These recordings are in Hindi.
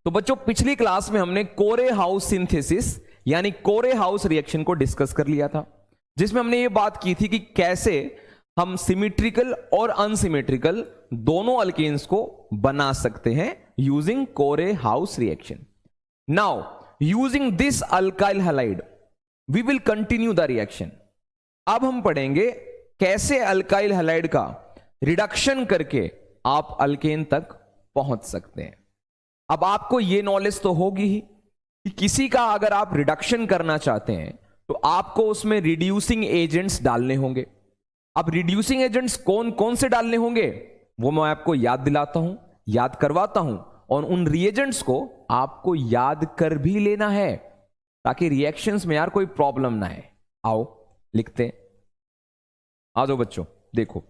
तो बच्चों पिछली क्लास में हमने कोरे हाउस सिंथेसिस यानी कोरे हाउस रिएक्शन को डिस्कस कर लिया था, जिसमें हमने ये बात की थी कि कैसे हम सिमेट्रिकल और अनसिमेट्रिकल दोनों अल्केन्स को बना सकते हैं using Corey House reaction. Now using this alkyl halide we will continue the reaction. अब हम पढ़ेंगे कैसे अल्काइल हैलाइड का रिडक्शन करके आप अल्केन तक पहुंच सकते हैं। अब आपको यह नॉलेज तो होगी ही कि किसी का अगर आप रिडक्शन करना चाहते हैं तो आपको उसमें रिड्यूसिंग एजेंट्स डालने होंगे। अब रिड्यूसिंग एजेंट्स कौन कौन से डालने होंगे वो मैं आपको याद दिलाता हूं, याद करवाता हूं, और उन रिएजेंट्स को आपको याद कर भी लेना है ताकि रिएक्शंस में यार कोई प्रॉब्लम ना आए। आओ लिखते हैं, आ जाओ बच्चों। देखो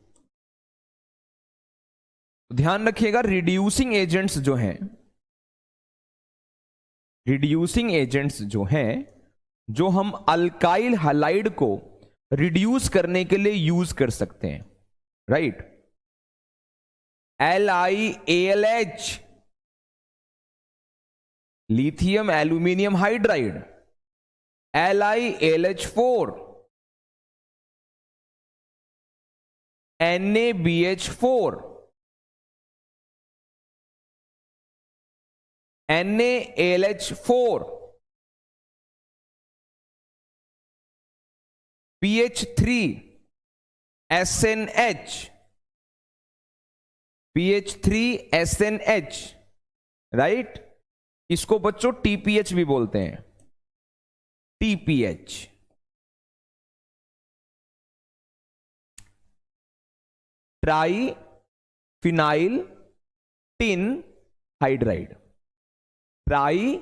ध्यान रखिएगा, रिड्यूसिंग एजेंट्स जो हैं, रिड्यूसिंग एजेंट्स जो हैं जो हम अल्काइल हैलाइड को रिड्यूस करने के लिए यूज कर सकते हैं, right. LiAlH lithium aluminium hydride, LiAlH4 NaBH4 NaAlH4 PH3 SNH PH3 SNH, right. इसको बच्चों TPH भी बोलते हैं, TPH। Try phenyl tin hydride, try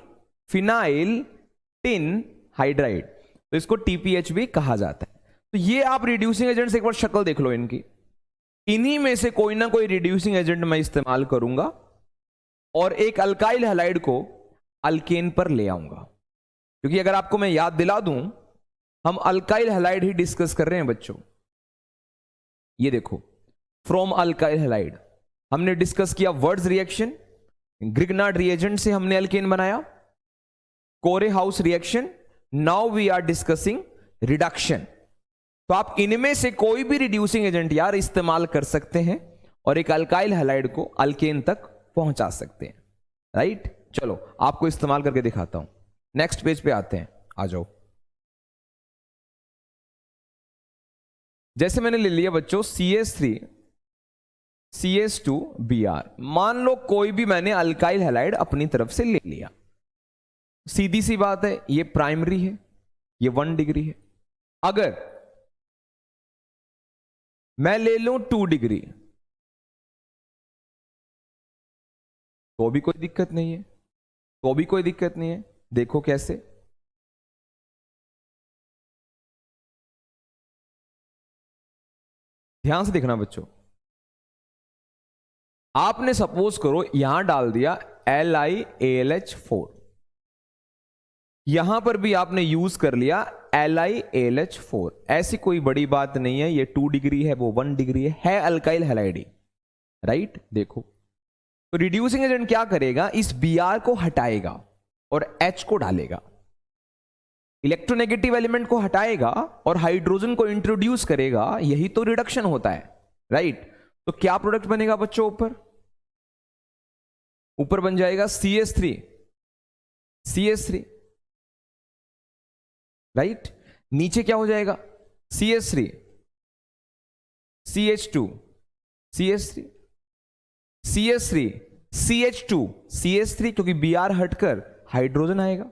phenyl tin hydride, तो इसको TPH भी कहा जाता है। तो ये आप रिड्यूसिंग एजेंट्स एक बार शक्ल देख लो इनकी, इन्हीं में से कोई ना कोई रिड्यूसिंग एजेंट मैं इस्तेमाल करूंगा और एक अल्काइल हैलाइड को अल्केन पर ले आऊंगा। क्योंकि अगर आपको मैं याद दिला दूं, हम अल्काइल हैलाइड ही डिस्कस कर रहे हैं बच्चों। ये देखो, फ्रॉम अल्काइल हैलाइड हमने डिस्कस किया वर्ड्स रिएक्शन, ग्रिग्नार्ड रिएजेंट से हमने अल्केन बनाया, Corey House reaction. Now we are discussing reduction. तो आप इनमें से कोई भी रिड्यूसिंग एजेंट यार इस्तेमाल कर सकते हैं और एक अल्काइल हैलाइड को अल्केन तक पहुंचा सकते हैं, राइट। चलो आपको इस्तेमाल करके दिखाता हूं। नेक्स्ट पेज पे आते हैं, आ जाओ। जैसे मैंने ले लिया बच्चों CH3 CH2Br, मान लो कोई भी मैंने अल्काइल हैलाइड अपनी तरफ से ले लिया, सीधी सी बात है, ये प्राइमरी है, ये 1 डिग्री है। अगर मैं ले लूं 2 डिग्री तो भी कोई दिक्कत नहीं है, तो भी कोई दिक्कत नहीं है। देखो कैसे, ध्यान से देखना बच्चों। आपने सपोज करो यहां डाल दिया LiAlH4, यहां पर भी आपने यूज कर लिया LiAlH4। ऐसी कोई बड़ी बात नहीं है, ये 2 डिग्री है, वो 1 डिग्री है अल्काइल हैलाइड, राइट। देखो तो रिड्यूसिंग एजेंट क्या करेगा, इस Br को हटाएगा और H को डालेगा, इलेक्ट्रोनेगेटिव एलिमेंट को हटाएगा और हाइड्रोजन को इंट्रोड्यूस करेगा। यही तो रिडक्शन होता है, राइट। तो क्या प्रोडक्ट बनेगा बच्चों, ऊपर बन जाएगा CH3 राइट। नीचे क्या हो जाएगा, CH3 CH2 CH3 CH3 CH2 CH3, क्योंकि Br हटकर हाइड्रोजन आएगा,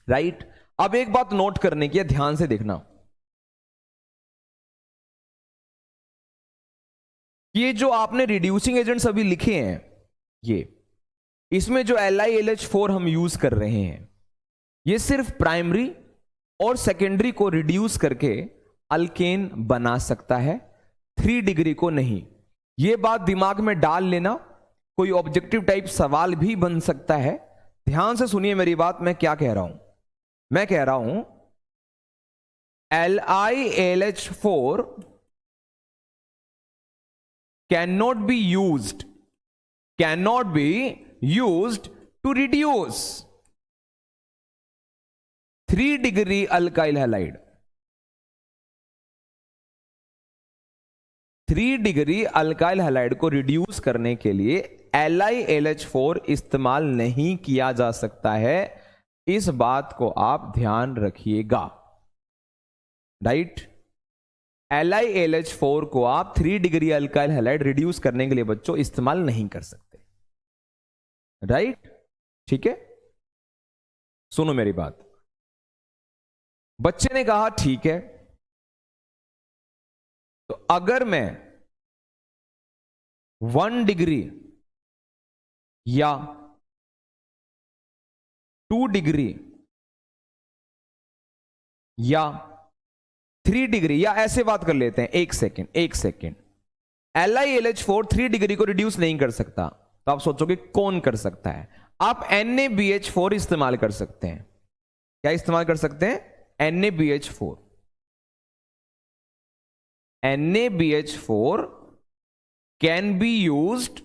राइट। अब एक बात नोट करने की है, ध्यान से देखना। ये जो आपने रिड्यूसिंग एजेंट्स अभी लिखे हैं, ये इसमें जो LiAlH4 हम यूज कर रहे हैं, ये सिर्फ प्राइमरी और सेकेंडरी को रिड्यूस करके अल्केन बना सकता है, 3 डिग्री को नहीं। यह बात दिमाग में डाल लेना, कोई ऑब्जेक्टिव टाइप सवाल भी बन सकता है। ध्यान से सुनिए मेरी बात, मैं क्या कह रहा हूं। मैं कह रहा हूं LiAlH4 cannot be used to reduce 3 degree alkyl halide, 3 degree alkyl halide को रिड्यूस करने के लिए LiLH4 इस्तेमाल नहीं किया जा सकता है। इस बात को आप ध्यान रखिएगा, राइट। LiLH4 को आप 3 डिग्री अल्काइल हैलाइड रिड्यूस करने के लिए बच्चों इस्तेमाल नहीं कर सकते, राइट। ठीक है, सुनो मेरी बात। बच्चे ने कहा ठीक है, तो अगर मैं 1 डिग्री या 2 डिग्री या 3 डिग्री, या ऐसे बात कर लेते हैं, एक सेकेंड, LiLH4 3 डिग्री को रिड्यूस नहीं कर सकता, तो आप सोचोगे कौन कर सकता है? आप NaBH4 इस्तेमाल कर सकते हैं। क्या इस्तेमाल कर सकते हैं? NaBH4। NaBH4 can be used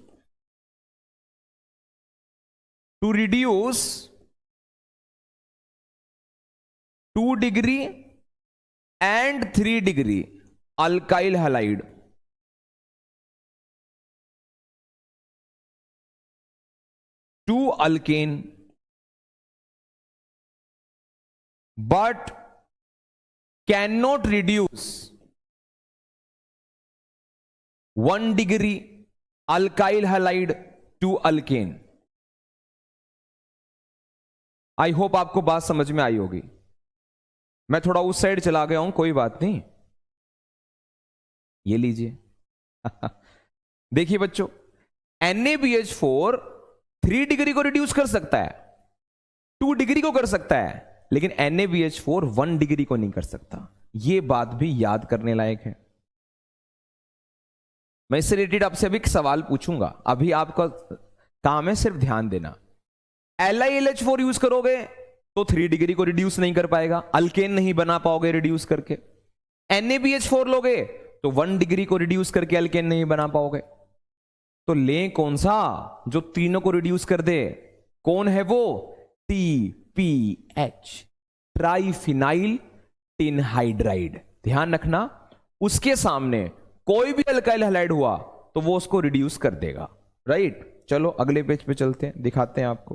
to reduce 2 degree and 3 degree alkyl halide to alkane, but cannot reduce 1 degree alkyl halide to alkane। I hope आपको बात समझ में आई होगी। मैं थोड़ा उस साइड चला गया हूं, कोई बात नहीं, ये लीजिए। देखिए बच्चों, NaBH4 3 डिग्री को रिड्यूस कर सकता है, 2 डिग्री को कर सकता है, लेकिन NaBH4 1 डिग्री को नहीं कर सकता। यह बात भी याद करने लायक है। मैं इससे रिलेटेड आपसे अभी एक सवाल पूछूंगा, अभी आपका काम है सिर्फ ध्यान देना। LiLH4 यूज करोगे तो 3 डिग्री को रिड्यूस नहीं कर पाएगा, अल्केन नहीं बना पाओगे रिड्यूस करके। NaBH4 लोगे तो 1 डिग्री को रिड्यूस करके अल्केन नहीं बना पाओगे। तो लें कौन सा जो तीनों को रिड्यूस कर दे? कौन है वो? TPH, triphenyl tin hydride. ध्यान रखना, उसके सामने कोई भी अल्काइल हैलाइड हुआ तो वो उसको रिड्यूस कर देगा, राइट। चलो अगले पेज पे चलते हैं, दिखाते हैं आपको।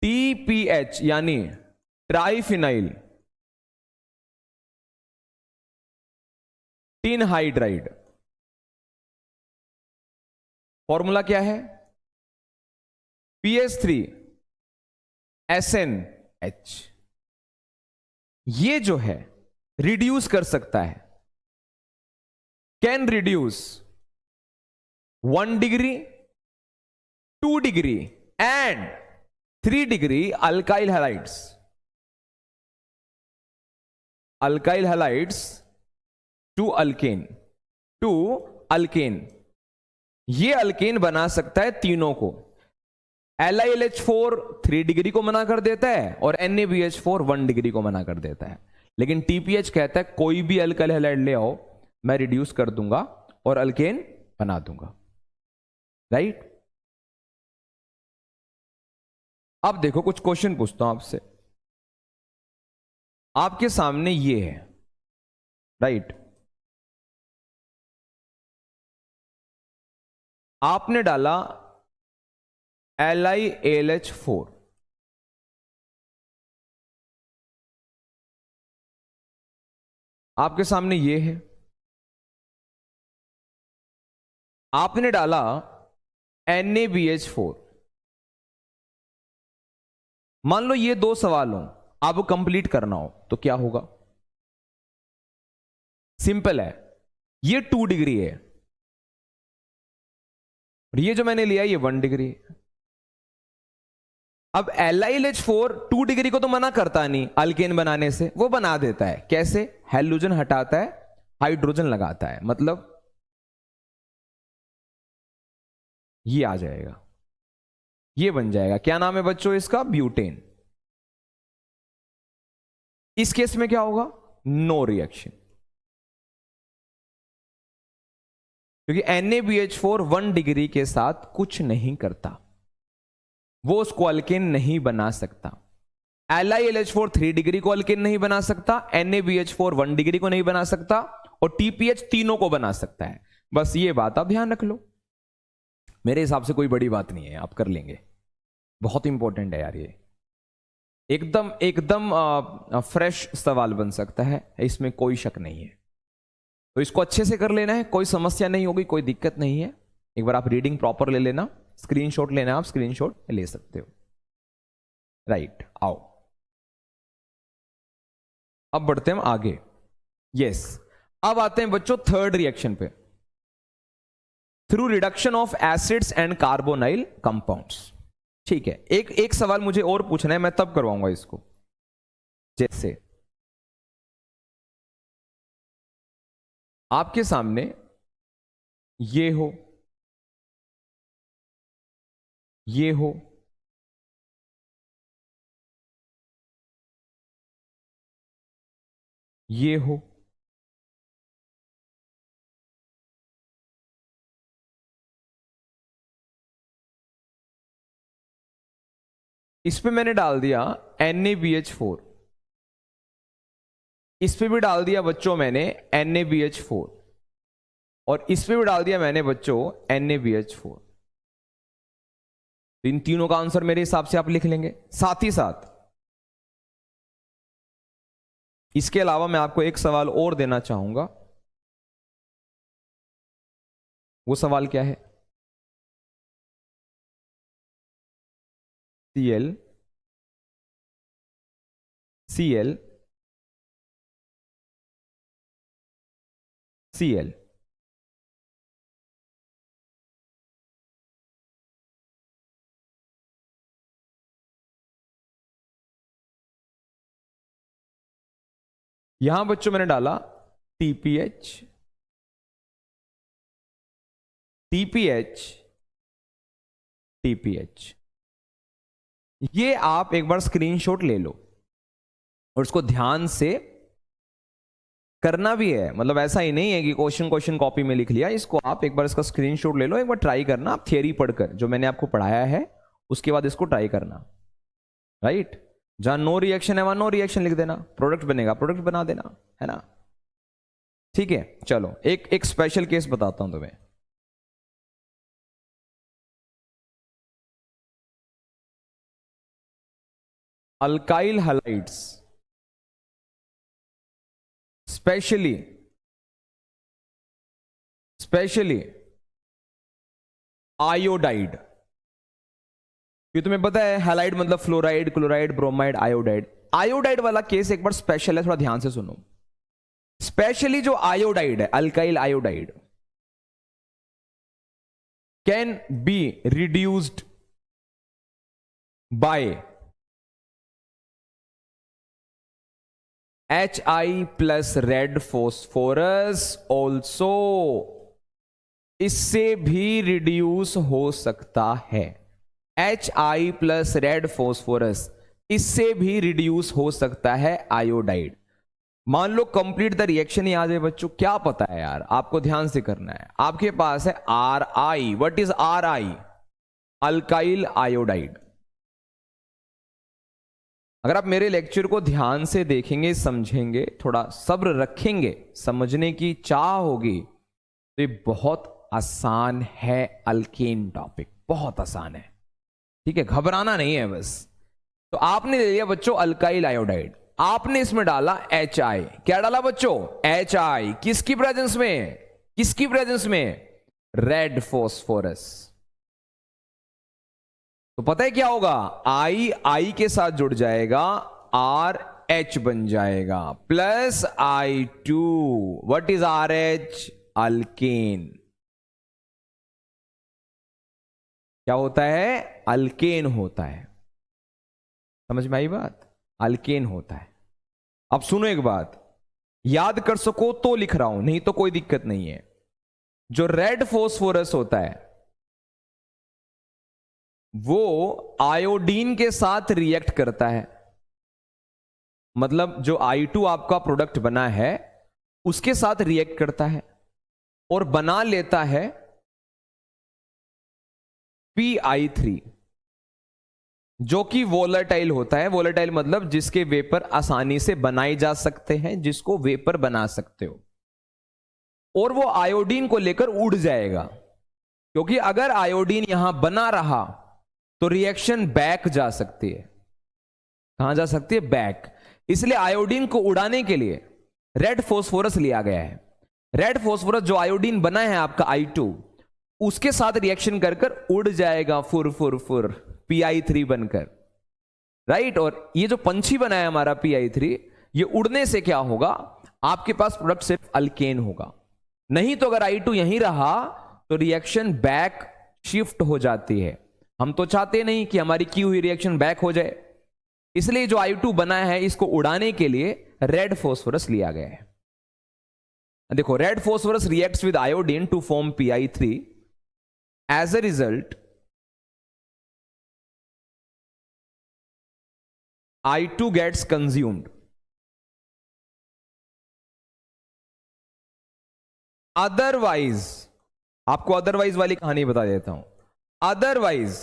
TPH यानी ट्राइफिनाइल टिन हाइड्राइड, फॉर्मूला क्या है? PH3SNH। ये जो है रिड्यूस कर सकता है, can reduce 1 degree, 2 degree and 3 degree alkyl halides. Alkyl halides to alkane, ये अल्केन बना सकता है तीनों को। LiLH4 3 डिग्री को मना कर देता है और NaBH4 1 डिग्री को मना कर देता है, लेकिन TPH कहता है कोई भी अल्काइल हैलाइड ले आओ, मैं रिड्यूस कर दूंगा और अल्केन बना दूंगा, राइट। अब देखो, कुछ क्वेश्चन पूछता हूं आपसे। आपके सामने ये है, राइट। आपने डाला LiLH4, आपके सामने ये है। आपने डाला NaBH4। मान लो ये 2 सवाल हो, आपको कंप्लीट करना हो तो क्या होगा? सिंपल है, ये 2 डिग्री है और ये जो मैंने लिया ये 1 डिग्री है। अब LiLH4 2 डिग्री को तो मना करता नहीं अल्केन बनाने से, वो बना देता है। कैसे? हैलोजन हटाता है, हाइड्रोजन लगाता है, मतलब ये आ जाएगा, ये बन जाएगा। क्या नाम है बच्चों इसका? ब्यूटेन। इस केस में क्या होगा? No reaction. क्योंकि NaBH4 1 डिग्री के साथ कुछ नहीं करता, वो उसको अल्केन नहीं बना सकता। LiLH4 3 डिग्री को अल्केन नहीं बना सकता, NaBH4 1 डिग्री को नहीं बना सकता, और TPH तीनों को बना सकता है। बस ये बात आप ध्यान रख लो। मेरे हिसाब से कोई बड़ी बात नहीं है, आप कर लेंगे। बहुत इंपॉर्टेंट है यार ये, एकदम एकदम फ्रेश सवाल बन सकता है, इसमें कोई शक नहीं है। तो इसको अच्छे से कर लेना है, कोई समस्या नहीं होगी, कोई दिक्कत नहीं है। एक बार आप रीडिंग प्रॉपर ले लेना, स्क्रीनशॉट लेना, आप स्क्रीनशॉट ले सकते हो। राइट, आओ अब बढ़ते हैं हम आगे। यस, अब आते हैं बच्चों थर्ड रिएक्शन पे, through reduction of acids and carbonyl compounds. ठीक है, एक सवाल मुझे और पूछना है, मैं तब करवाऊंगा इसको। जैसे आपके सामने ये हो, ये हो, ये हो, इस पे मैंने डाल दिया NaBH4, इस पे भी डाल दिया बच्चों मैंने NaBH4, और इस पे भी डाल दिया मैंने बच्चों NaBH4। इन तीनों का आंसर मेरे हिसाब से आप लिख लेंगे। साथ ही साथ इसके अलावा मैं आपको एक सवाल और देना चाहूंगा। वो सवाल क्या है? Cl Cl Cl यहां बच्चों मैंने डाला TPH, TPH, TPH। ये आप एक बार स्क्रीनशॉट ले लो और इसको ध्यान से करना भी है। मतलब ऐसा ही नहीं है कि क्वेश्चन कॉपी में लिख लिया, इसको आप एक बार इसका स्क्रीनशॉट ले लो, एक बार ट्राई करना। आप थियरी पढ़कर जो मैंने आपको पढ़ाया है उसके बाद इसको ट्राई करना। राइट, जहां नो रिएक्शन है वहां नो रिएक्शन लिख देना, प्रोडक्ट बनेगा प्रोडक्ट बना देना, है ना। ठीक है, चलो एक स्पेशल केस बताता हूं तुम्हें। Alkyl halides, specially iodide. ये तुम्हें पता है हैलाइड मतलब fluoride, chloride, bromide, iodide. Iodide वाला केस एक बार स्पेशल है, थोड़ा ध्यान से सुनो। स्पेशली जो आयोडाइड है, alkyl iodide, can be reduced by HI plus red phosphorus also. इससे भी रिड्यूस हो सकता है। HI प्लस रेड फोस्फोरस, इससे भी रिड्यूस हो सकता है आयोडाइड। मान लो कंप्लीट द रिएक्शन ही आ जाए बच्चों, क्या पता है यार, आपको ध्यान से करना है। आपके पास है RI, what is RI? Alkyl iodide. अगर आप मेरे लेक्चर को ध्यान से देखेंगे, समझेंगे, थोड़ा सब्र रखेंगे, समझने की चाह होगी, तो ये बहुत आसान है। अल्केन टॉपिक बहुत आसान है, ठीक है, घबराना नहीं है बस। तो आपने ले लिया बच्चों अल्काइल आयोडाइड, आपने इसमें डाला HI। क्या डाला बच्चों? HI। किसकी प्रेजेंस में? किसकी प्रेजेंस में? Red phosphorus. तो पता है क्या होगा? I के साथ जुड़ जाएगा, RH बन जाएगा, plus I2। What is RH? Alkane. क्या होता है? अल्केन होता है। समझ में आई बात? अल्केन होता है। अब सुनो एक बात, याद कर सको तो लिख रहा हूं, नहीं तो कोई दिक्कत नहीं है। जो रेड फोस्फोरस होता है वो आयोडीन के साथ रिएक्ट करता है। मतलब जो I2 आपका प्रोडक्ट बना है उसके साथ रिएक्ट करता है। और बना लेता है PI3, जो कि वोलेटाइल होता है। वोलेटाइल मतलब जिसके वेपर आसानी से बनाए जा सकते हैं, जिसको वेपर बना सकते हो, और वो आयोडीन को लेकर उड़ जाएगा, क्योंकि अगर आयोडीन यहां बना रहा तो रिएक्शन बैक जा सकती है। कहां जा सकती है? बैक। इसलिए आयोडीन को उड़ाने के लिए रेड फॉस्फोरस लिया गया है। रेड फॉस्फोरस जो आयोडीन बना है आपका I2, उसके साथ रिएक्शन कर कर उड़ जाएगा फुर फुर फुर PI3 बनकर, राइट। और ये जो पंछी बना है हमारा PI3, ये उड़ने से क्या होगा? आपके पास प्रोडक्ट सिर्फ अल्केन होगा। नहीं तो अगर I2 यहीं रहा तो रिएक्शन बैक शिफ्ट हो जाती है। हम तो चाहते नहीं कि हमारी की हुई रिएक्शन बैक हो जाए, इसलिए जो I2 बना है इसको उड़ाने के लिए रेड फॉस्फोरस लिया गया है। देखो, red phosphorus reacts with iodine to form PI3। As a result I2 gets consumed. Otherwise, आपको अदरवाइज वाली कहानी बता देता हूं। अदरवाइज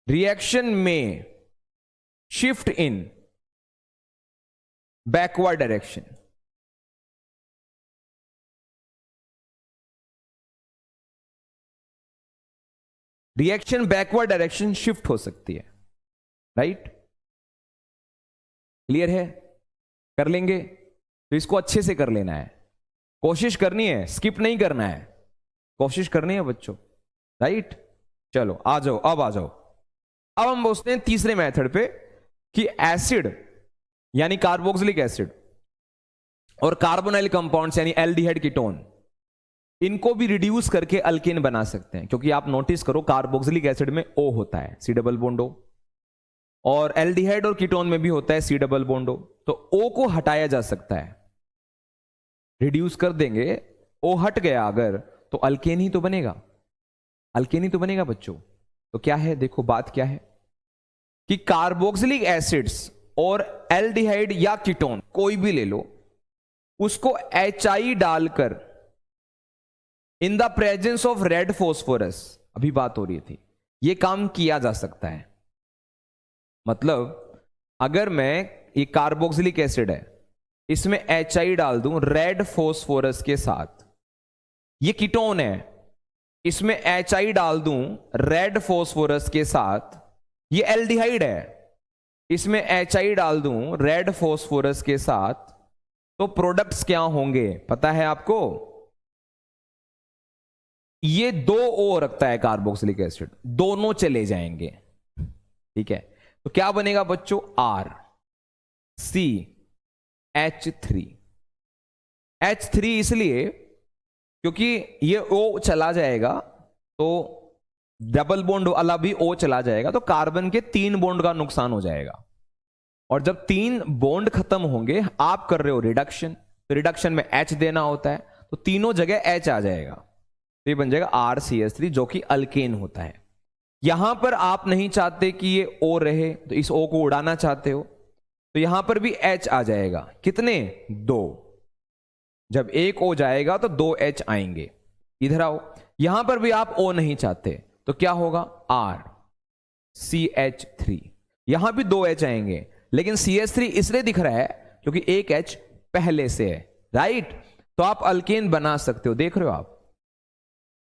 रिएक्शन में shift in backward direction. Reaction backward direction shift हो सकती है, राइट। क्लियर है? कर लेंगे तो इसको अच्छे से कर लेना है, कोशिश करनी है, स्किप नहीं करना है, कोशिश करनी है बच्चों, राइट। चलो आ जाओ, अब आ जाओ। अब हम बोलते हैं तीसरे मेथड पे कि एसिड यानी कार्बोक्सिलिक एसिड और कार्बोनाइल कंपाउंड्स यानी एल्डिहाइड कीटोन, इनको भी रिड्यूस करके अल्केन बना सकते हैं। क्योंकि आप नोटिस करो, कार्बोक्सिलिक एसिड में O होता है, C डबल बॉन्ड O, और एल्डिहाइड और कीटोन में भी होता है C डबल बॉन्ड O। तो O को हटाया जा सकता है, रिड्यूस कर देंगे, O हट गया अगर, तो अल्केन ही तो बनेगा, अल्केन ही तो बनेगा बच्चों। तो क्या है, देखो बात क्या है कि कार्बोक्सिलिक एसिड्स और एल्डिहाइड या कीटोन कोई भी ले लो, उसको HI डालकर in the presence of red phosphorus, अभी बात हो रही थी, यह काम किया जा सकता है। मतलब अगर मैं, ये कार्बोक्सिलिक एसिड है, इसमें HI डाल दूं रेड फॉस्फोरस के साथ, ये कीटोन है, इसमें HI डाल दूं रेड फॉस्फोरस के साथ, ये एल्डिहाइड है, इसमें HI डाल दूं रेड फॉस्फोरस के साथ, तो प्रोडक्ट्स क्या होंगे पता है आपको? ये 2 O रखता है कार्बोक्सिलिक एसिड, दोनों चले जाएंगे, ठीक है। तो क्या बनेगा बच्चों? RCH3। H3 इसलिए क्योंकि ये O चला जाएगा तो डबल बॉन्ड वाला भी O चला जाएगा, तो कार्बन के 3 बॉन्ड का नुकसान हो जाएगा। और जब 3 बॉन्ड खत्म होंगे, आप कर रहे हो रिडक्शन, तो रिडक्शन में H देना होता है, तो तीनों जगह H आ जाएगा, तो ये बन जाएगा RCH3, जो कि अल्केन होता है। यहां पर आप नहीं चाहते कि ये O रहे, तो इस O को उड़ाना चाहते हो, तो यहां पर भी H आ जाएगा। कितने? 2। जब एक O जाएगा तो 2 H आएंगे। इधर आओ, यहां पर भी आप O नहीं चाहते, तो क्या होगा? RCH3। यहां भी 2 H आएंगे, लेकिन CH3 इसलिए दिख रहा है क्योंकि एक H पहले से है, राइट। तो आप अल्केन बना सकते हो, देख रहे हो आप,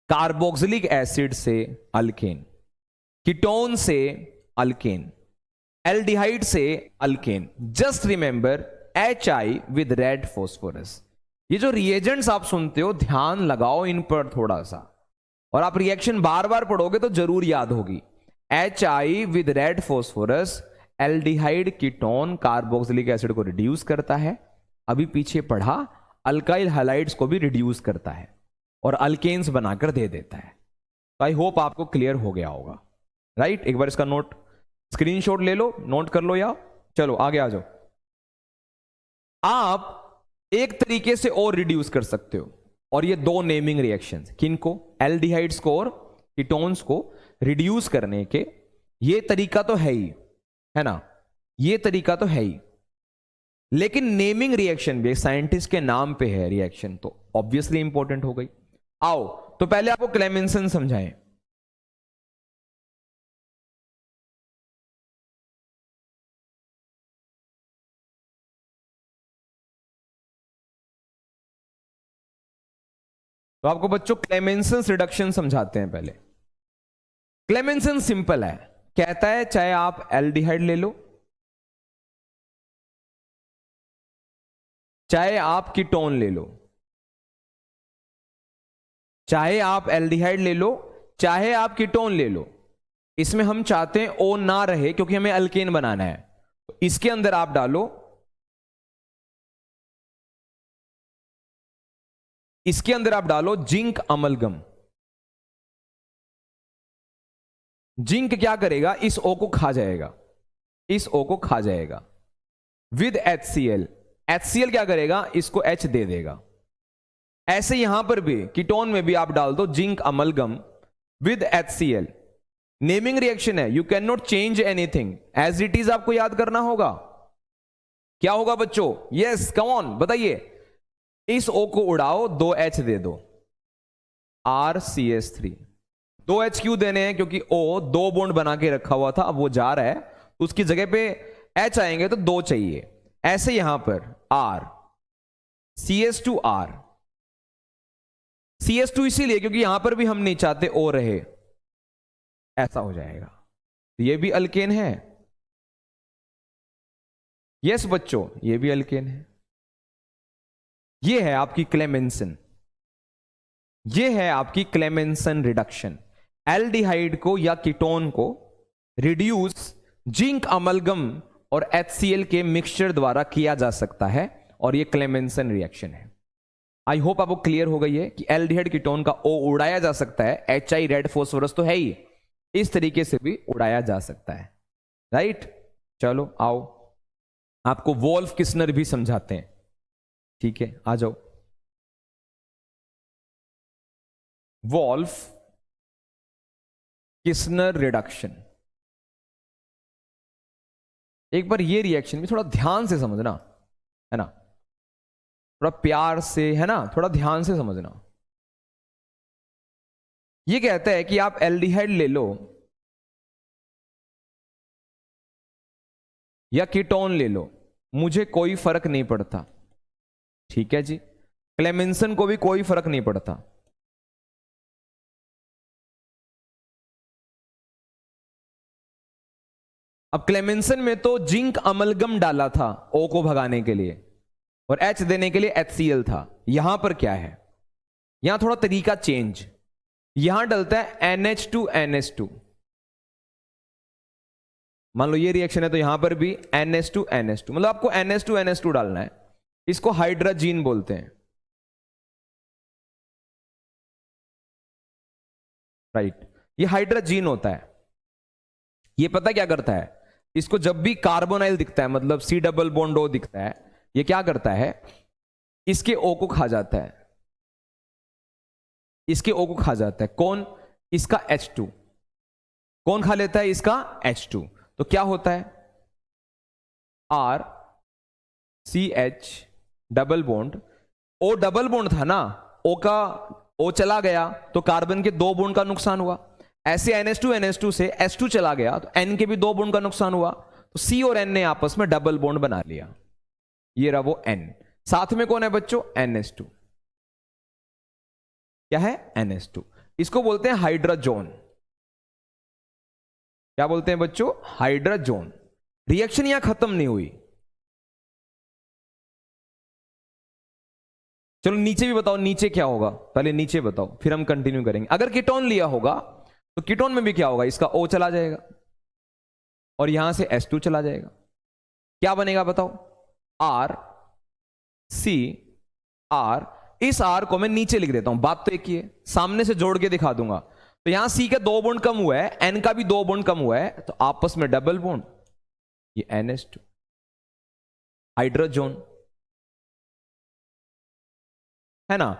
कार्बोक्सिलिक एसिड से अल्केन, कीटोन से अल्केन, एल्डिहाइड से alkane. Just remember HI with red phosphorus. ये जो रिएजेंट्स आप सुनते हो, ध्यान लगाओ इन पर थोड़ा सा, और आप रिएक्शन बार बार पढ़ोगे तो जरूर याद होगी। HI with red phosphorus, aldehyde ketone carboxylic acid को रिड्यूस करता है, अभी पीछे पढ़ा, अल्काइल हैलाइड्स को भी रिड्यूस करता है और अल्केन्स बनाकर दे देता है। तो आई होप आपको क्लियर हो गया होगा, राइट। एक बार इसका नोट स्क्रीनशॉट ले लो, नोट कर लो, या चलो आगे आ जाओ। आप एक तरीके से और रिड्यूस कर सकते हो, और ये 2 नेमिंग रिएक्शंस, किनको? एल्डिहाइड्स को और कीटोन्स को रिड्यूस करने के, ये तरीका तो है ही, है ना, ये तरीका तो है ही। लेकिन नेमिंग रिएक्शन भी साइंटिस्ट के नाम पे है रिएक्शन, तो ऑब्वियसली इंपॉर्टेंट हो गई। आओ तो पहले आपको क्लेमेंसन समझाएं। तो आपको बच्चों क्लेमेंसन रिडक्शन समझाते हैं पहले। क्लेमेंसन सिंपल है, कहता है चाहे आप एल्डिहाइड ले लो, चाहे आप कीटोन ले लो, चाहे आप एल्डिहाइड ले लो, चाहे आप कीटोन ले लो, इसमें हम चाहते हैं ओ ना रहे क्योंकि हमें अल्केन बनाना है। तो इसके अंदर आप डालो, इसके अंदर आप डालो जिंक अमलगम। जिंक क्या करेगा, इस ओ को खा जाएगा, इस ओ को खा जाएगा विद HCl। HCl क्या करेगा, इसको H दे देगा। ऐसे यहां पर भी कीटोन में भी आप डाल दो zinc amalgam with HCl। Naming reaction है, you can not change anything, as it is आपको याद करना होगा। क्या होगा बच्चों, यस कम ऑन बताइए। इस O को उड़ाओ, 2 H दे दो, RCH3। 2 H क्यों देने हैं, क्योंकि O 2 बॉन्ड बना के रखा हुआ था, अब वो जा रहा है, उसकी जगह पे H आएंगे तो 2 चाहिए। ऐसे यहां पर R, CH2R, CH2 इसीलिए क्योंकि यहां पर भी हम नहीं चाहते O रहे, ऐसा हो जाएगा। तो ये भी अल्केन है, यस बच्चों ये भी अल्केन है। ये है आपकी क्लेमेंसन, ये है आपकी क्लेमेंसन रिडक्शन। एल्डिहाइड को या कीटोन को रिड्यूस जिंक अमलगम और HCl के मिक्सचर द्वारा किया जा सकता है, और ये क्लेमेंसन रिएक्शन है। आई होप आपको क्लियर हो गई है कि एल्डिहाइड कीटोन का O उड़ाया जा सकता है, HI रेड फॉस्फोरस तो है ही, इस तरीके से भी उड़ाया जा सकता है, राइट। चलो आओ आपको वोल्फ किस्नर भी समझाते हैं, ठीक है आ जाओ। वोल्फ किस्नर रिडक्शन, एक बार ये रिएक्शन भी थोड़ा ध्यान से समझना है ना, थोड़ा प्यार से है ना, थोड़ा ध्यान से समझना। ये कहता है कि आप एल्डिहाइड ले लो या कीटोन ले लो, मुझे कोई फर्क नहीं पड़ता, ठीक है जी। क्लेमेंसन को भी कोई फर्क नहीं पड़ता। अब क्लेमेंसन में तो जिंक अमलगम डाला था O को भगाने के लिए, और H देने के लिए HCl था। यहां पर क्या है, यहां थोड़ा तरीका चेंज, यहां डलता है NH2NH2। मान लो ये रिएक्शन है तो यहां पर भी NH2NH2, मतलब आपको NH2NH2 डालना है। इसको हाइड्राजीन बोलते हैं, राइट। ये हाइड्राजीन होता है। ये पता क्या करता है, इसको जब भी कार्बोनाइल दिखता है, मतलब C डबल बॉन्ड O दिखता है, ये क्या करता है, इसके O को खा जाता है, इसके O को खा जाता है। कौन, इसका H2। कौन खा लेता है, इसका H2। तो क्या होता है, R CH double bond, O double bond था ना, O का O चला गया तो कार्बन के 2 बॉन्ड का नुकसान हुआ। ऐसे NH2NH2 से H2 चला गया तो N के भी 2 बॉन्ड का नुकसान हुआ, तो C और N ने आपस में डबल बॉन्ड बना लिया। ये रहा वो N, साथ में कौन है बच्चों, NH2। क्या है, NH2। इसको बोलते हैं हाइड्राजोन। क्या बोलते हैं बच्चों, हाइड्राजोन। रिएक्शन यहां खत्म नहीं हुई। चलो नीचे भी बताओ, नीचे क्या होगा, पहले नीचे बताओ फिर हम कंटिन्यू करेंगे। अगर कीटोन लिया होगा तो कीटोन में भी क्या होगा, इसका O चला जाएगा और यहां से H2 चला जाएगा। क्या बनेगा बताओ, R C R। इस R को मैं नीचे लिख देता हूं, बात तो एक ही है, सामने से जोड़ के दिखा दूंगा। तो यहां C का 2 बॉन्ड कम हुआ है, N का भी 2 बॉन्ड कम हुआ है, तो आपस में डबल बॉन्ड, ये NH2 हाइड्रोजोन है ना।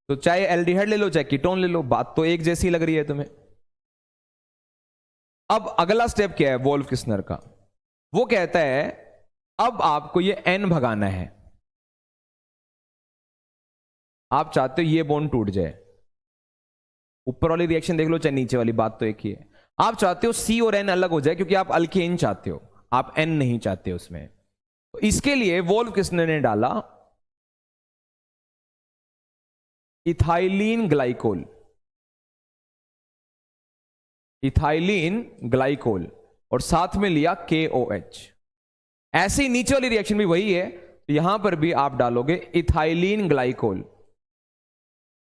तो चाहे एल्डिहाइड ले लो चाहे कीटोन ले लो, बात तो एक जैसी लग रही है तुम्हें। अब अगला स्टेप क्या है वोल्फ किस्नर का, वो कहता है अब आपको ये n भगाना है। आप चाहते हो ये बॉन्ड टूट जाए, ऊपर वाली रिएक्शन देख लो चाहे नीचे वाली, बात तो एक ही है। आप चाहते हो C और N अलग हो जाए क्योंकि आप अल्केन चाहते हो, आप N नहीं चाहते उसमें। तो इसके लिए वोल्फ किस्नर ने डाला इथाइलिन ग्लाइकोल, इथाइलिन ग्लाइकोल, और साथ में लिया KOH। ऐसे ही नीचे वाली रिएक्शन भी वही है, तो यहां पर भी आप डालोगे इथाइलिन ग्लाइकोल,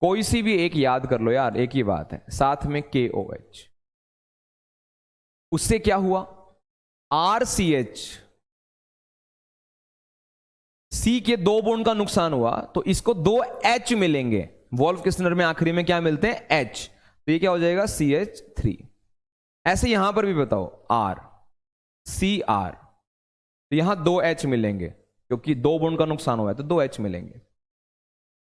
कोई सी भी एक याद कर लो यार, एक ही बात है, साथ में KOH। उससे क्या हुआ, RCH, C के 2 बॉन्ड का नुकसान हुआ, तो इसको 2 H मिलेंगे। वोल्फ किस्नर में आखिरी में क्या मिलते हैं, H, तो ये क्या हो जाएगा CH3। ऐसे यहां पर भी बताओ R CR, तो यहां 2 H मिलेंगे क्योंकि 2 बॉन्ड का नुकसान हुआ है, तो 2 H मिलेंगे।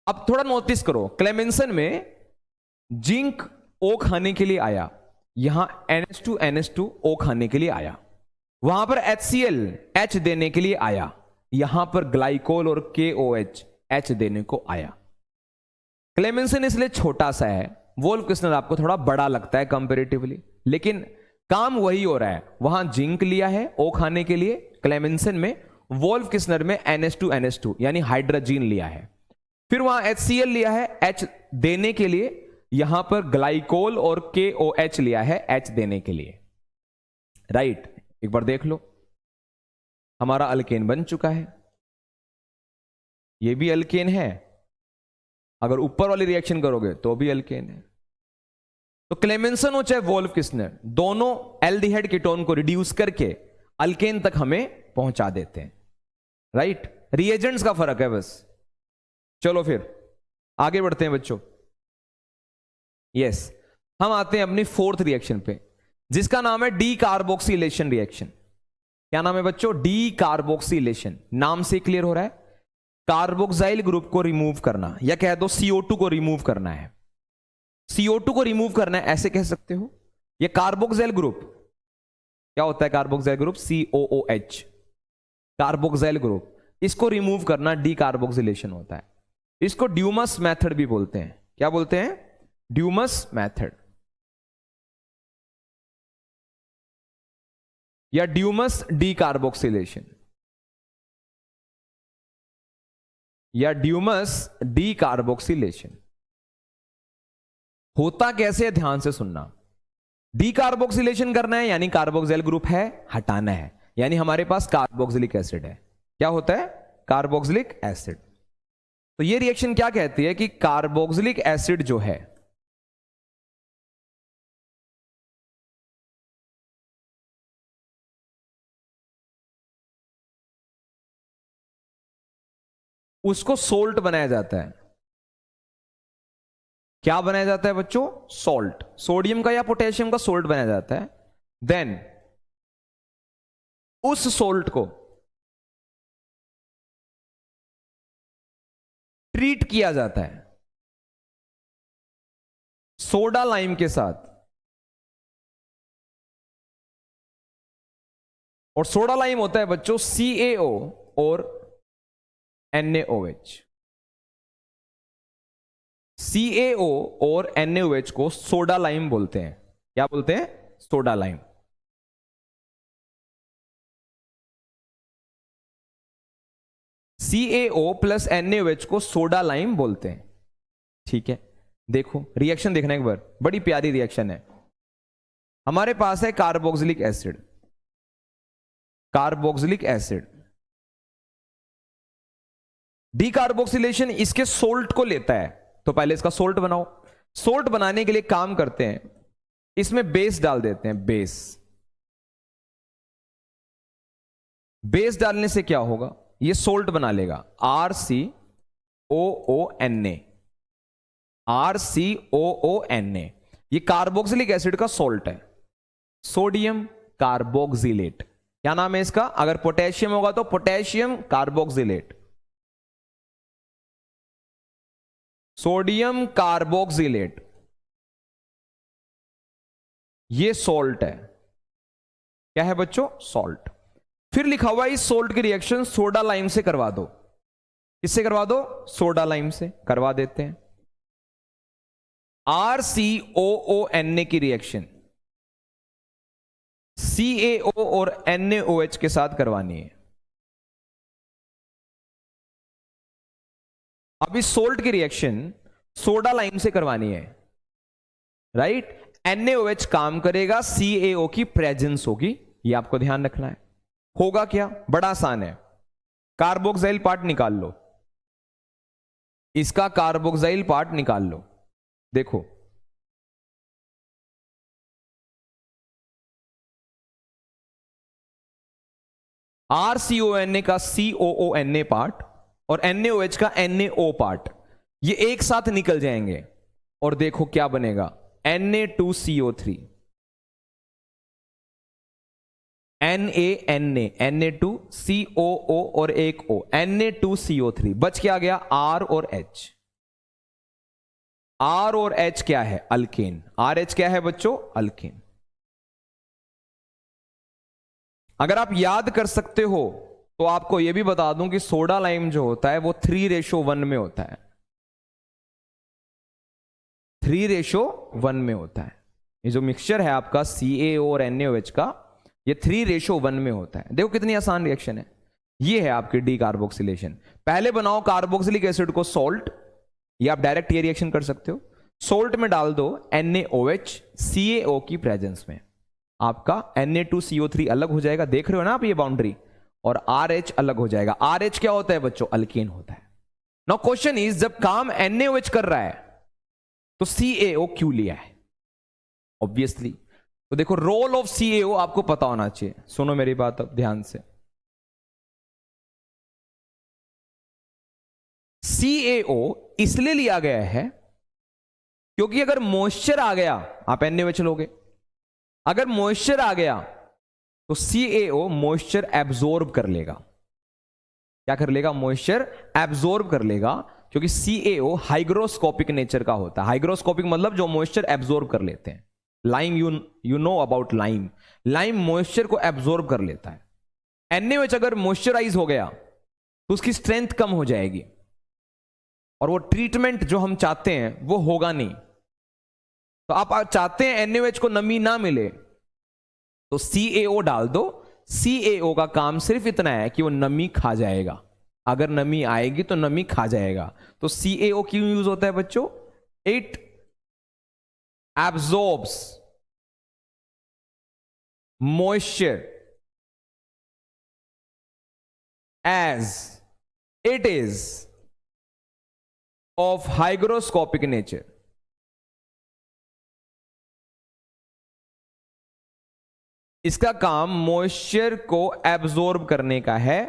अब थोड़ा नोटिस करो, क्लेमेंसन में जिंक O खाने के लिए आया, यहां NH2 O खाने के लिए आया, वहां पर HCl H देने के लिए आया, यहां पर ग्लाइकोल और KOH H देने को आया। क्लेमेंसन इसलिए छोटा सा है, वोल्फ किस्नर आपको थोड़ा बड़ा लगता है कंपैरेटिवली, लेकिन काम वही हो रहा है। वहां जिंक लिया है O खाने के लिए क्लेमेंसन में, वोल्फ किस्नर में NH2 यानी हाइड्रोजन लिया है, फिर वहां HCl लिया है H देने के लिए, यहां पर ग्लाइकोल और KOH लिया है H देने के लिए। राइट, एक बार देख लो, हमारा अल्केन बन चुका है, ये भी अल्केन है, अगर ऊपर वाली रिएक्शन करोगे तो भी अल्केन है। तो क्लेमेंसन हो चाहे वोल्फ किस्नर, दोनों एल्डिहाइड कीटोन को रिड्यूस करके अल्केन तक हमें पहुंचा देते हैं। राइट, रिएजेंट्स का फर्क है बस। चलो फिर आगे बढ़ते हैं बच्चों। यस, हम आते हैं अपनी 4th रिएक्शन पे, जिसका नाम है डी कार्बोक्सिलेशन रिएक्शन। क्या नाम है बच्चों, डी कार्बोक्सिलेशन। नाम से क्लियर हो रहा है, कार्बोक्साइल ग्रुप को रिमूव करना, या कह दो CO2 को रिमूव करना है। CO2 को रिमूव करना है ऐसे कह सकते हो। ये कार्बोक्साइल ग्रुप क्या होता है, carboxyl group COOH, carboxyl group, इसको रिमूव करना डी कार्बोक्सिलेशन होता है। इसको ड्यूमस मेथड भी बोलते हैं। क्या बोलते हैं, ड्यूमस मेथड या ड्यूमस डी कार्बोक्सिलेशन या ड्यूमस डी कार्बोक्सिलेशन। होता कैसे है, ध्यान से सुनना। डी कार्बोक्सिलेशन करना है यानी कार्बोक्सिल ग्रुप है, हटाना है, यानी हमारे पास कार्बोक्सिलिक एसिड है। क्या होता है, कार्बोक्सिलिक एसिड। तो ये रिएक्शन क्या कहती है कि कार्बोक्सिलिक एसिड जो है उसको सोल्ट बनाया जाता है। क्या बनाया जाता है बच्चों, सोल्ट, सोडियम का या पोटेशियम का सोल्ट बनाया जाता है। देन उस सोल्ट को ट्रीट किया जाता है सोडा लाइम के साथ, और सोडा लाइम होता है बच्चों CaO और NaOH। CaO और NaOH को सोडा लाइम बोलते हैं। क्या बोलते हैं, soda lime. CaO plus NaOH को सोडा लाइम बोलते हैं। ठीक है, देखो रिएक्शन देखना एक बार, बड़ी प्यारी रिएक्शन है। हमारे पास है carboxylic acid, carboxylic acid, decarboxylation इसके सोल्ट को लेता है, तो पहले इसका सोल्ट बनाओ। सोल्ट बनाने के लिए काम करते हैं, इसमें बेस डाल देते हैं, बेस। बेस डालने से क्या होगा, ये सोल्ट बना लेगा, RCOONA, RCOONA। ये कार्बोक्सिलिक एसिड का सोल्ट है, सोडियम कार्बोक्सिलेट। क्या नाम है इसका, अगर पोटेशियम होगा तो पोटेशियम कार्बोक्सिलेट, सोडियम कार्बोक्सिलेट, ये सॉल्ट है। क्या है बच्चों, सॉल्ट। फिर लिखा हुआ इस सोल्ट की रिएक्शन सोडा लाइम से करवा दो। किससे करवा दो? सोडा लाइम से करवा देते हैं। RCOONA की रिएक्शन CaO और NaOH के साथ करवानी है। अब इस सोल्ट की रिएक्शन सोडा लाइम से करवानी है, राइट? NaOH काम करेगा, CaO की प्रेजेंस होगी, ये आपको ध्यान रखना है। होगा क्या? बड़ा आसान है, कार्बोक्सिल पार्ट निकाल लो, इसका कार्बोक्सिल पार्ट निकाल लो। देखो RCONA का COONA पार्ट और NaOH का NaO पार्ट, ये एक साथ निकल जाएंगे और देखो क्या बनेगा, Na2CO3, Na2COO और एक O, Na2CO3, बच क्या गया? R और H। R और H क्या है? अल्केन। RH क्या है बच्चों? अल्केन। अगर आप याद कर सकते हो तो आपको यह भी बता दूं कि सोडा लाइम जो होता है वो 3:1 में होता है, 3:1 में होता है। ये जो मिक्सचर है आपका CaO और NaOH का, ये 3:1 में होता है। देखो कितनी आसान रिएक्शन है। ये है आपकी डी कार्बोक्सिलेशन। पहले बनाओ कार्बोक्सिलिक एसिड को सॉल्ट, या आप डायरेक्ट ये रिएक्शन कर सकते हो। सॉल्ट में डाल दो NaOH CaO की प्रेजेंस में, आपका Na2CO3 अलग हो जाएगा, देख रहे हो ना आप ये बाउंड्री, और RH अलग हो जाएगा। RH क्या होता है बच्चों? अल्केन होता है। नाउ क्वेश्चन इज, जब काम NaOH कर रहा है तो CaO क्यों लिया है? ऑब्वियसली, तो देखो रोल ऑफ CaO आपको पता होना चाहिए। सुनो मेरी बात अब ध्यान से। CaO इसलिए लिया गया है क्योंकि अगर मॉइस्चर आ गया, आप NaOH लोगे, अगर मॉइस्चर आ गया तो CaO मॉइस्चर एब्जॉर्ब कर लेगा। क्या कर लेगा? मॉइस्चर एब्जॉर्ब कर लेगा, क्योंकि CaO हाइग्रोस्कोपिक नेचर का होता है। हाइग्रोस्कोपिक मतलब जो मॉइस्चर एब्जॉर्ब कर लेते हैं। Lime, you know about lime, lime moisture को एब्जॉर्ब कर लेता है। NaOH अगर मॉइस्चराइज हो गया तो उसकी स्ट्रेंथ कम हो जाएगी और वो ट्रीटमेंट जो हम चाहते हैं वो होगा नहीं। तो आप चाहते हैं NaOH को नमी ना मिले तो CaO डाल दो। CaO का काम सिर्फ इतना है कि वो नमी खा जाएगा, अगर नमी आएगी तो नमी खा जाएगा। तो CaO क्यों यूज होता है बच्चों? It absorbs moisture as it is of hygroscopic nature. इसका काम मॉइस्चर को एब्जॉर्ब करने का है,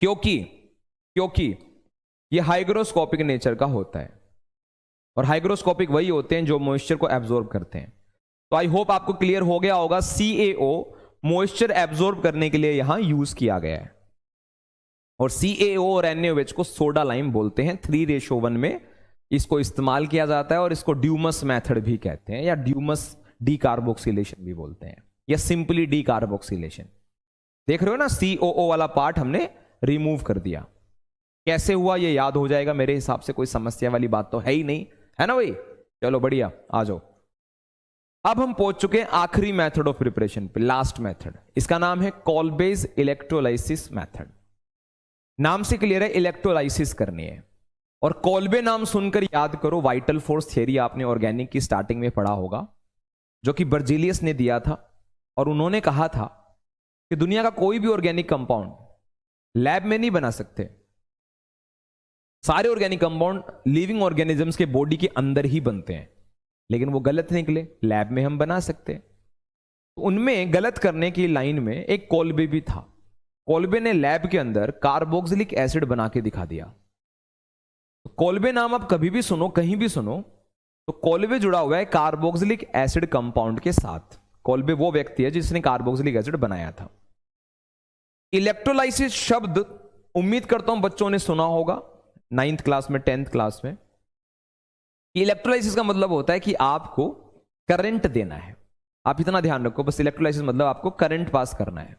क्योंकि ये हाइग्रोस्कोपिक नेचर का होता है, और हाइग्रोस्कोपिक वही होते हैं जो मॉइस्चर को एब्जॉर्ब करते हैं। तो आई होप आपको क्लियर हो गया होगा, CaO मॉइस्चर एब्जॉर्ब करने के लिए यहां यूज किया गया है। और CaO और NaOH को सोडा लाइम बोलते हैं। 3:1 में इसको इस्तेमाल किया जाता है और इसको ड्यूमस मेथड भी कहते हैं, या ड्यूमस डीकार्बोक्सिलेशन भी बोलते हैं, या सिंपली डीकार्बोक्सिलेशन। देख रहे हो ना, COO वाला पार्ट हमने रिमूव कर दिया। कैसे हुआ ये याद हो जाएगा मेरे हिसाब से, कोई समस्या वाली बात तो है ही नहीं, है ना भाई? चलो बढ़िया, आ जाओ। अब हम पहुंच चुके हैं आखिरी मेथड ऑफ प्रिपरेशन पे, लास्ट मेथड। इसका नाम है कॉल्बेज इलेक्ट्रोलाइसिस मेथड। नाम से क्लियर है, इलेक्ट्रोलाइसिस करनी है। और कॉल्बे नाम सुनकर याद करो, वाइटल फोर्स थियरी आपने ऑर्गेनिक की स्टार्टिंग में पढ़ा होगा, जो कि बर्जीलियस ने दिया था। और उन्होंने कहा था कि दुनिया का कोई भी ऑर्गेनिक कंपाउंड लैब में नहीं बना सकते। सारे ऑर्गेनिक कंपाउंड लिविंग ऑर्गेनिजम्स के बॉडी के अंदर ही बनते हैं, लेकिन वो गलत निकले, लैब में हम बना सकते हैं। तो उनमें गलत करने की लाइन में एक कॉल्बे भी था। कॉल्बे ने लैब के अंदर कार्बोक्सिलिक एसिड बना के दिखा दिया। तो कॉल्बे नाम आप कभी भी सुनो, कहीं भी सुनो, तो कॉल्बे जुड़ा हुआ है कार्बोक्सिलिक एसिड कंपाउंड के साथ। कॉल्बे वो व्यक्ति है जिसने कार्बोक्सिलिक एसिड बनाया था। इलेक्ट्रोलाइसिस शब्द उम्मीद करता हूं बच्चों ने सुना होगा 9th क्लास में, 10th क्लास में। इलेक्ट्रोलाइसिस का मतलब होता है कि आपको करंट देना है। आप इतना ध्यान रखो बस, इलेक्ट्रोलाइसिस मतलब आपको करंट पास करना है।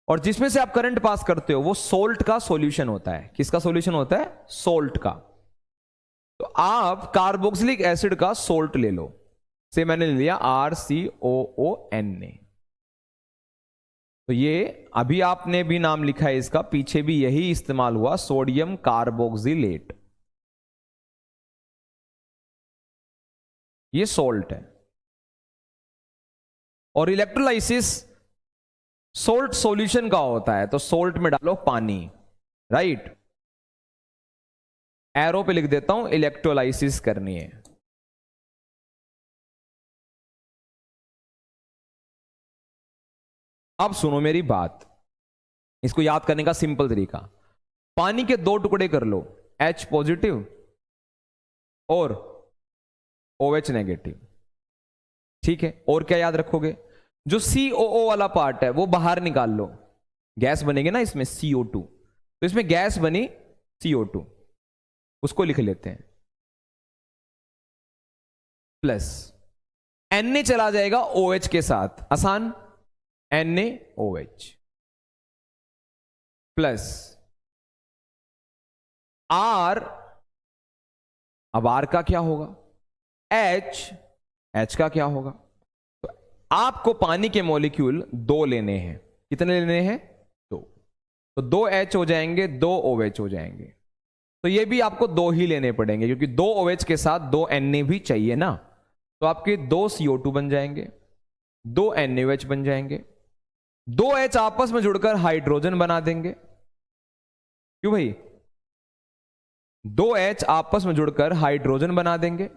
और जिसमें से आप करंट पास करते हो वो सोल्ट का सॉल्यूशन होता है। किसका सॉल्यूशन होता है? सोल्ट का। तो आप कार्बोक्सिलिक एसिड का सोल्ट ले लो, से मैंने ले लिया RCOON ने। तो ये अभी आपने भी नाम लिखा है इसका, पीछे भी यही इस्तेमाल हुआ, सोडियम कार्बोक्सिलेट। ये सोल्ट है। और इलेक्ट्रोलाइसिस सोल्ट सॉल्यूशन का होता है, तो सोल्ट में डालो पानी, राइट। एरो पे लिख देता हूं, इलेक्ट्रोलाइसिस करनी है। अब सुनो मेरी बात, इसको याद करने का सिंपल तरीका, पानी के दो टुकड़े कर लो, H पॉजिटिव और OH नेगेटिव, ठीक है। और क्या याद रखोगे? जो COO वाला पार्ट है वो बाहर निकाल लो, गैस बनेगी ना इसमें CO2, तो इसमें गैस बनी CO2, उसको लिख लेते हैं, प्लस Na चला जाएगा OH के साथ, आसान, NaOH प्लस R, अब R का क्या होगा? H का क्या होगा? तो आपको पानी के मॉलिक्यूल दो लेने हैं। कितने लेने हैं? दो। तो 2 H हो जाएंगे, 2 OH हो जाएंगे। तो ये भी आपको दो ही लेने पड़ेंगे, क्योंकि 2 OH के साथ 2 Na भी चाहिए ना। तो आपके 2 CO2 बन जाएंगे, 2 NaOH बन जाएंगे, 2 H आपस में जुड़कर हाइड्रोजन बना देंगे। क्यों भाई? 2 H आपस में जुड़कर हाइड्रोजन बना देंगे,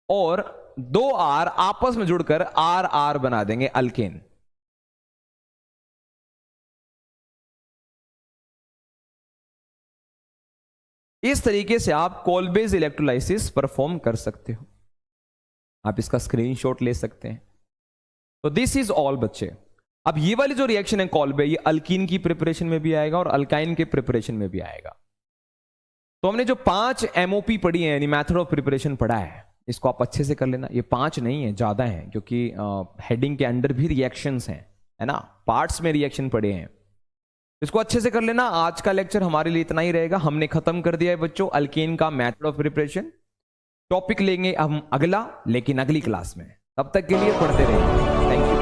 और 2 R आपस में जुड़कर RR बना देंगे, अल्केन। इस तरीके से आप कोलबेज इलेक्ट्रोलाइसिस परफॉर्म कर सकते हो। आप इसका स्क्रीनशॉट ले सकते हैं। तो दिस इज ऑल बच्चे। अब ये वाली जो रिएक्शन है कॉल्बे, ये अल्कीन की प्रिपरेशन में भी आएगा और अल्काइन के प्रिपरेशन में भी आएगा। तो हमने जो 5 MOP पढ़ी है, यानी मेथड ऑफ प्रिपरेशन पढ़ा है, इसको आप अच्छे से कर लेना। ये 5 नहीं है, ज्यादा है, क्योंकि हेडिंग के अंदर भी रिएक्शंस हैं, है ना, पार्ट्स में रिएक्शन पढ़े हैं। इसको अच्छे से कर लेना। आज का लेक्चर हमारे लिए इतना ही रहेगा। हमने खत्म कर दिया है बच्चों अल्केन का मेथड ऑफ प्रिपरेशन। टॉपिक लेंगे हम अगला, लेकिन अगली क्लास में। तब तक के लिए पढ़ते रहिए। Thank you.